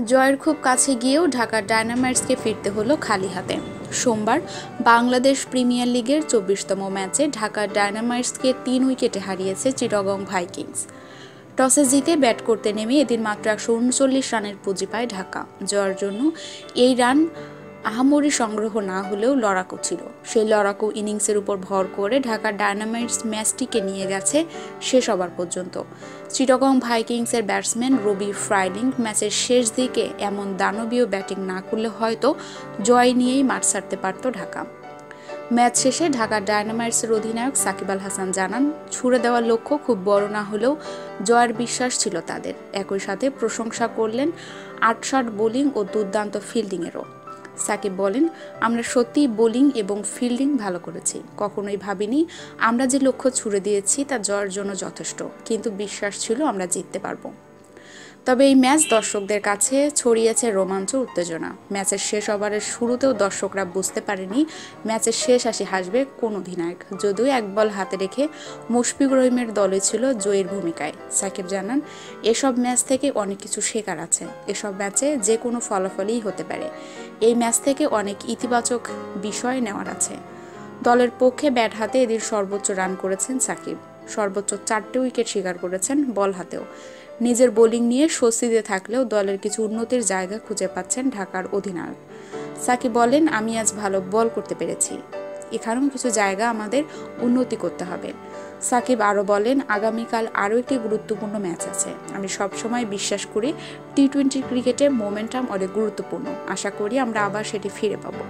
জয়ের খুব কাছে গিয়েও ঢাকা ডায়নামাইটসকে ফিরতে হলো খালি হাতে। সোমবার বাংলাদেশ প্রিমিয়ার লিগের ২৪তম ম্যাচে ঢাকা ডায়নামাইটসকে ৩ উইকেটে হারিয়েছে চিটাগং ভাইকিংস। টসে জিতে ব্যাট করতে নেমে এদিন মাত্র ১৩৯ রানের পুঁজি পায় ঢাকা। জয়ের জন্য এই রান আহামরি সংগ্রহ না হলেও লড়াকু ছিল। সেই লড়াকু ইনিংসের উপর ভর করে ঢাকা ডায়নামাইটস ম্যাচটিকে নিয়ে গেছে শেষ ওভার পর্যন্ত। চিটাগং ভাইকিংসের ব্যাটসম্যান রবি ফ্রাইলিং ম্যাচের শেষ দিকে এমন দানবীয় ব্যাটিং না করলে হয়তো জয় নিয়েই মাঠ ছাড়তে পারত ঢাকা। ম্যাচ শেষে ঢাকা ডায়নামাইটসের অধিনায়ক সাকিব আল হাসান জানান, ছুড়ে দেওয়ার লক্ষ্য খুব বড় না হলেও জয়ের বিশ্বাস ছিল তাদের। একই সাথে প্রশংসা করলেন ৮ বোলিং ও দুর্দান্ত ফিল্ডিংয়েরও। সাকিব বলেন, আমরা সত্যিই বোলিং এবং ফিল্ডিং ভালো করেছি। কখনোই ভাবিনি আমরা যে লক্ষ্য ছুড়ে দিয়েছি তা জয়ের জন্য যথেষ্ট, কিন্তু বিশ্বাস ছিল আমরা জিততে পারবো। তবে এই ম্যাচ দর্শকদের কাছে ছড়িয়েছে রোমাঞ্চ উত্তেজনা। ম্যাচের শেষ ওভারের শুরুতেও দর্শকরা বুঝতে পারেনি ম্যাচের শেষ হাসি হাসবে কোন অধিনায়ক। যদিও এক বল হাতে রেখে মুশফিকুর রহিমের দলে ছিল জয়ের ভূমিকায়। সাকিব জানান, এসব ম্যাচ থেকে অনেক কিছু শেখার আছে। এসব ম্যাচে যে কোনো ফলাফলই হতে পারে। এই ম্যাচ থেকে অনেক ইতিবাচক বিষয় নেওয়ার আছে। দলের পক্ষে ব্যাট হাতে এদিন সর্বোচ্চ রান করেছেন সাকিব। সর্বোচ্চ 4টে উইকেট শিকার করেছেন বল হাতেও। নিজের বোলিং নিয়ে স্বস্তিতে থাকলেও দলের কিছু উন্নতির জায়গা খুঁজে পাচ্ছেন ঢাকার অধিনায়ক। সাকিব বলেন, আমি আজ ভালো বল করতে পেরেছি, এখানেও কিছু জায়গা আমাদের উন্নতি করতে হবে। সাকিব আরও বলেন, আগামীকাল আরও একটি গুরুত্বপূর্ণ ম্যাচ আছে। আমি সবসময় বিশ্বাস করি টি-20 ক্রিকেটে মোমেন্টাম অনেক গুরুত্বপূর্ণ। আশা করি আমরা আবার সেটি ফিরে পাবো।